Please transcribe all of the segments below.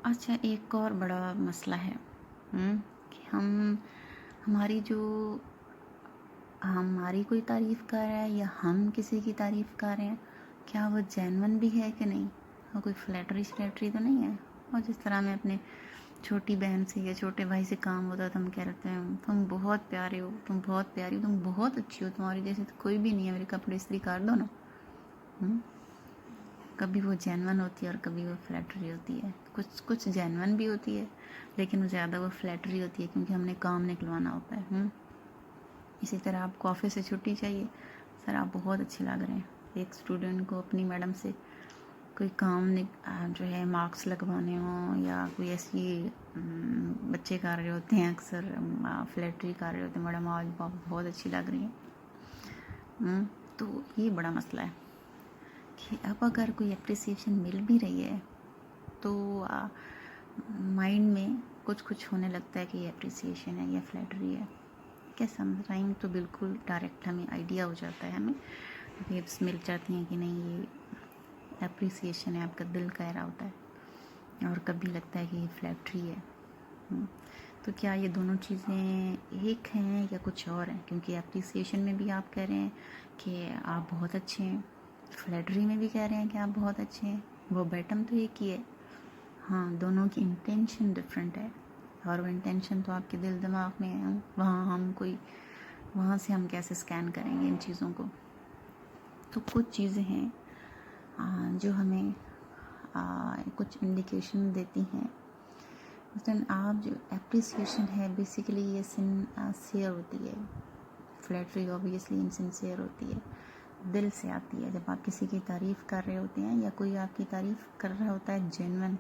अच्छा, एक और बड़ा मसला है कि हमारी जो हमारी कोई तारीफ़ कर रहा है या हम किसी की तारीफ़ कर रहे हैं, क्या वो जेन्युइन भी है कि नहीं? वो कोई फ्लैटरी तो नहीं है? और जिस तरह मैं अपने छोटी बहन से या छोटे भाई से काम होता तो हम कह रहे थे तुम बहुत प्यारे हो, तुम बहुत प्यारी हो, तुम बहुत अच्छी हो, तुम्हारी जैसे तो कोई भी नहीं है, मेरे कपड़े इस्त्री कर दो ना। कभी वो जेन्युइन होती है और कभी वो फ्लैटरी होती है। कुछ कुछ जेन्युइन भी होती है, लेकिन ज़्यादा वो फ्लैटरी होती है क्योंकि हमने काम निकलवाना होता है। इसी तरह आपको ऑफिस से छुट्टी चाहिए, सर आप बहुत अच्छे लग रहे हैं। एक स्टूडेंट को अपनी मैडम से कोई काम जो है मार्क्स लगवाने हों या कोई ऐसी बच्चे कर रहे होते हैं, अक्सर फ्लैटरी कर रहे होते हैं, मैडम आज बहुत अच्छी लग रही है। तो ये बड़ा मसला है कि अब अगर कोई अप्रिसिएशन मिल भी रही है तो माइंड में कुछ कुछ होने लगता है कि ये अप्रिसिएशन है या फ्लैटरी है। क्या समटाइम तो बिल्कुल डायरेक्ट हमें आइडिया हो जाता है, हमें वेव्स मिल जाती हैं कि नहीं ये अप्रिसिएशन है, आपका दिल कह रहा होता है, और कभी लगता है कि ये फ्लैटरी है। तो क्या ये दोनों चीज़ें एक हैं या कुछ और हैं? क्योंकि अप्रिसिएशन में भी आप कह रहे हैं कि आप बहुत अच्छे हैं, फ्लैटरी में भी कह रहे हैं कि आप बहुत अच्छे हैं, वो बॉटम तो एक ही है। हाँ, दोनों की इंटेंशन डिफरेंट है, और वो इंटेंशन तो आपके दिल दिमाग में है। वहाँ से हम कैसे स्कैन करेंगे इन चीज़ों को? तो कुछ चीज़ें हैं जो हमें कुछ इंडिकेशन देती हैं। मसलन आप जो एप्रिसिएशन है बेसिकली ये सिंसियर होती है, फ्लैटरी ऑब्वियसली इनसिंसियर होती है, दिल से आती है। जब आप किसी की तारीफ़ कर रहे होते हैं या कोई आपकी तारीफ़ कर रहा होता है जेन्युइन,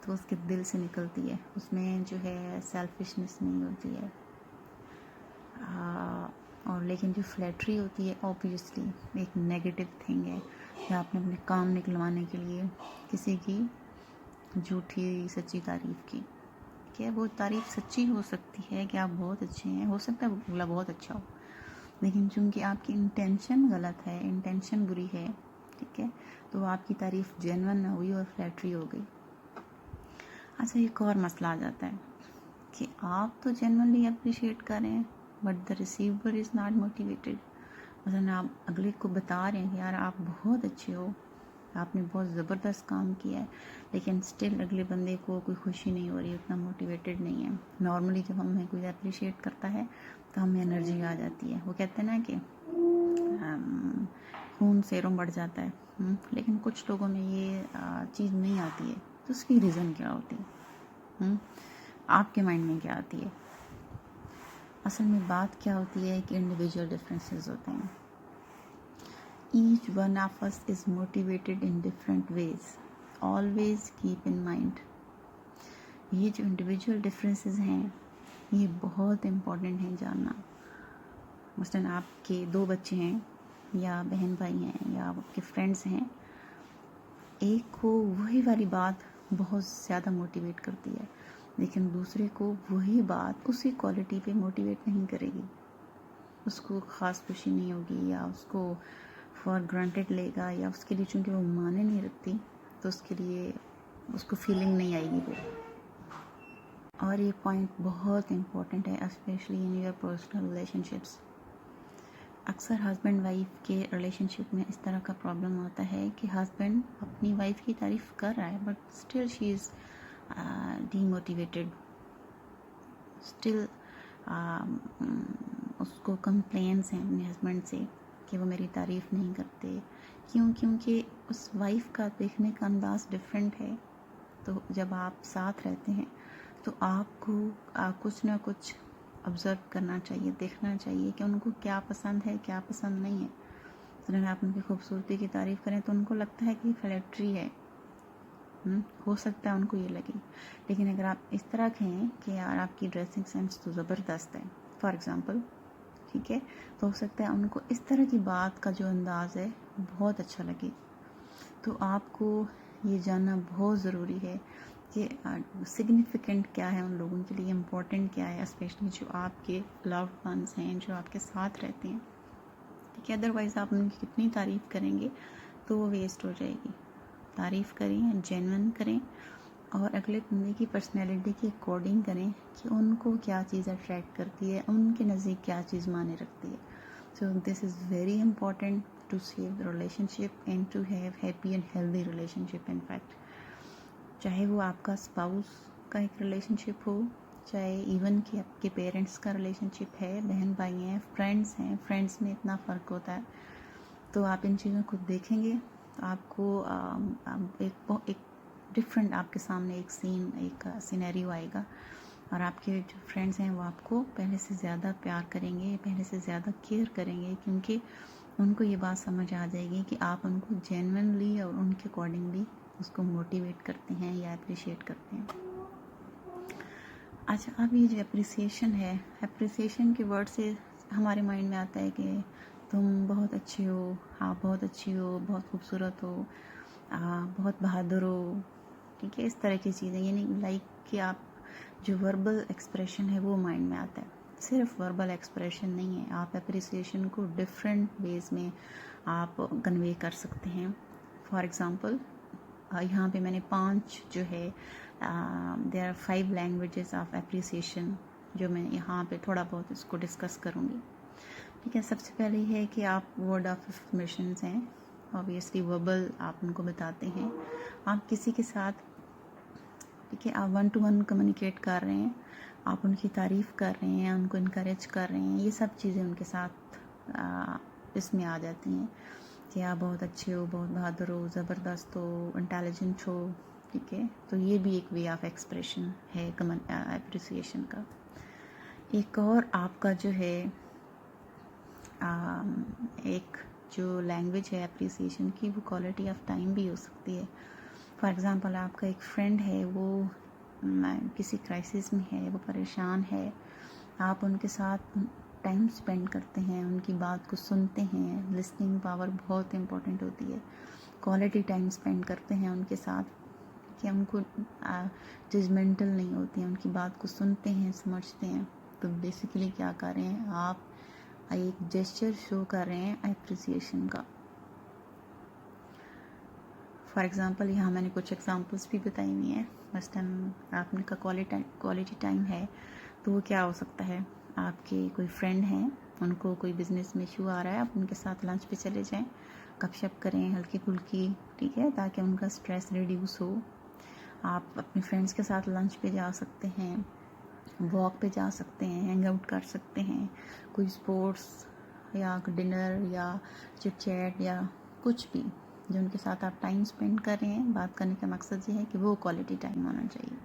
तो उसके दिल से निकलती है, उसमें जो है सेल्फिशनेस नहीं होती है। और लेकिन जो फ्लैटरी होती है ऑब्वियसली एक नेगेटिव थिंग है, या आपने अपने काम निकलवाने के लिए किसी की झूठी सच्ची तारीफ़ की। क्या वो तारीफ़ सच्ची हो सकती है कि आप बहुत अच्छे हैं, हो सकता है बोला बहुत अच्छा हो, लेकिन चूंकि आपकी इंटेंशन गलत है, इंटेंशन बुरी है, ठीक है, तो आपकी तारीफ़ जेन्युइन ना हुई और फ्लैटरी हो गई। अच्छा, एक और मसला आ जाता है कि आप तो जेन्युइनली अप्रिशिएट कर रहे हैं but the receiver is not motivated. मतलब आप अगले को बता रहे हैं कि यार आप बहुत अच्छे हो, आपने बहुत ज़बरदस्त काम किया है, लेकिन स्टिल अगले बंदे को कोई खुशी नहीं हो रही, उतना मोटिवेटेड नहीं है। नॉर्मली जब हमें कोई अप्रिशिएट करता है तो हमें एनर्जी आ जाती है। वो कहते हैं ना कि खून सेरों बढ़ जाता है, लेकिन कुछ लोगों में ये चीज़ नहीं आती है। तो उसकी रीज़न क्या होती है? आपके माइंड में क्या आती है? असल में बात क्या होती है कि इंडिविजुअल डिफरेंसेस होते हैं। Each one of us is motivated in different ways, always keep in mind. ये जो इंडिविजुअल डिफरेंसेस हैं ये बहुत इम्पोर्टेंट है जानना। मसलन आपके 2 बच्चे हैं या बहन भाई हैं या आपके फ्रेंड्स हैं, एक को वही वाली बात बहुत ज़्यादा मोटिवेट करती है, लेकिन दूसरे को वही बात उसी क्वालिटी पे मोटिवेट नहीं करेगी, उसको ख़ास खुशी नहीं होगी या उसको फॉर ग्रांटेड लेगा, या उसके लिए चूँकि वो माने नहीं रखती तो उसके लिए उसको फीलिंग नहीं आएगी वो। और ये पॉइंट बहुत इम्पोर्टेंट है specially in your personal relationships. अक्सर हस्बैंड वाइफ के रिलेशनशिप में इस तरह का प्रॉब्लम होता है कि हस्बैंड अपनी वाइफ की तारीफ़ कर रहा है but still she is demotivated, still उसको कंप्लेंट्स हैं अपने हस्बैंड से कि वो मेरी तारीफ़ नहीं करते। क्यों? क्योंकि उस वाइफ का देखने का अंदाज़ डिफरेंट है। तो जब आप साथ रहते हैं तो आपको कुछ ना कुछ ऑब्ज़र्व करना चाहिए, देखना चाहिए कि उनको क्या पसंद है, क्या पसंद नहीं है। तो अगर आप उनकी खूबसूरती की तारीफ़ करें तो उनको लगता है कि फ्लैटरी है, हो सकता है उनको ये लगे। लेकिन अगर आप इस तरह कहें कि यार आपकी ड्रेसिंग सेंस तो ज़बरदस्त है फॉर एग्ज़ाम्पल, ठीक है, तो हो सकता है उनको इस तरह की बात का जो अंदाज़ है बहुत अच्छा लगे। तो आपको ये जानना बहुत ज़रूरी है कि सिग्निफिकेंट क्या है उन लोगों के लिए, इम्पोर्टेंट क्या है, स्पेशली जो आपके लव्ड वंस हैं, जो आपके साथ रहते हैं, ठीक है। अदरवाइज़ आप उनकी कितनी तारीफ़ करेंगे तो वो वेस्ट हो जाएगी। तारीफ़ करें, जेन्युइन करें, और अगले बंदे की पर्सनैलिटी के अकॉर्डिंग करें कि उनको क्या चीज़ अट्रैक्ट करती है, उनके नज़दीक क्या चीज़ माने रखती है. So this is very important to save the relationship and to have happy and healthy relationship. In fact चाहे वो आपका स्पाउस का एक रिलेशनशिप हो, चाहे इवन कि आपके पेरेंट्स का रिलेशनशिप है, बहन भाई हैं, फ्रेंड्स में इतना फ़र्क होता है. तो आप इन चीज़ों को देखेंगे तो आपको एक डिफरेंट आपके सामने एक सिनेरियो आएगा और आपके जो फ्रेंड्स हैं वो आपको पहले से ज़्यादा प्यार करेंगे, पहले से ज़्यादा केयर करेंगे, क्योंकि उनको ये बात समझ आ जाएगी कि आप उनको जेन्युइनली और उनके अकॉर्डिंगली उसको मोटिवेट करते हैं या अप्रिशिएट करते हैं. अच्छा, अब ये जो अप्रिसिएशन है, अप्रिसिएशन के वर्ड से हमारे माइंड में आता है कि तुम बहुत अच्छे हो, आप बहुत अच्छी हो, बहुत खूबसूरत हो, बहुत बहादुर हो, ठीक है, इस तरह की चीज़ें. यानी लाइक कि आप जो वर्बल एक्सप्रेशन है वो माइंड में आता है. सिर्फ वर्बल एक्सप्रेशन नहीं है, आप अप्रिसिएशन को डिफरेंट वेज में आप कन्वे कर सकते हैं. फॉर एग्ज़ाम्पल यहाँ पे मैंने 5 जो है there are 5 languages of appreciation जो मैं यहाँ पे थोड़ा बहुत इसको डिस्कस करूँगी. ठीक है, सबसे पहले है कि आप वर्ड ऑफ अफर्मेशंस हैं. ऑब्वियसली वर्बल आप उनको बताते हैं. आप किसी के साथ, ठीक है, आप 1 to 1 कम्युनिकेट कर रहे हैं, आप उनकी तारीफ़ कर रहे हैं, उनको इनकरेज कर रहे हैं, ये सब चीज़ें उनके साथ इसमें आ जाती हैं कि आप बहुत अच्छे हो, बहुत बहादुर हो, ज़बरदस्त हो, इंटेलिजेंट हो. ठीक है, तो ये भी एक वे ऑफ एक्सप्रेशन है अप्रिसिएशन का. एक और आपका जो है एक जो लैंग्वेज है अप्रिसिएशन की, वो क्वालिटी ऑफ टाइम भी हो सकती है. फॉर एग्ज़ाम्पल आपका एक फ्रेंड है, वो किसी क्राइसिस में है, वो परेशान है, आप उनके साथ टाइम स्पेंड करते हैं, उनकी बात को सुनते हैं. लिसनिंग पावर बहुत इम्पोर्टेंट होती है. क्वालिटी टाइम स्पेंड करते हैं उनके साथ कि उनको जजमेंटल नहीं होती हैं, उनकी बात को सुनते हैं, समझते हैं. तो बेसिकली क्या कर रहे हैं आप, एक जेस्चर शो कर रहे हैं अप्रिसिएशन का. फॉर एग्ज़ाम्पल यहाँ मैंने कुछ एग्जांपल्स भी बताई हुई हैं. फर्स्ट टाइम आपने का क्वालिटी टाइम है तो वो क्या हो सकता है, आपके कोई फ्रेंड हैं, उनको कोई बिज़नेस में इशू आ रहा है, आप उनके साथ लंच पे चले जाएं, गपशप करें हल्की फुल्की, ठीक है, ताकि उनका स्ट्रेस रिड्यूस हो. आप अपने फ्रेंड्स के साथ लंच पे जा सकते हैं, वॉक पे जा सकते हैं, हैंग आउट कर सकते हैं, कोई स्पोर्ट्स या डिनर या चिट चैट या कुछ भी जो उनके साथ आप टाइम स्पेंड कर रहे हैं. बात करने का मकसद ये है कि वो क्वालिटी टाइम होना चाहिए.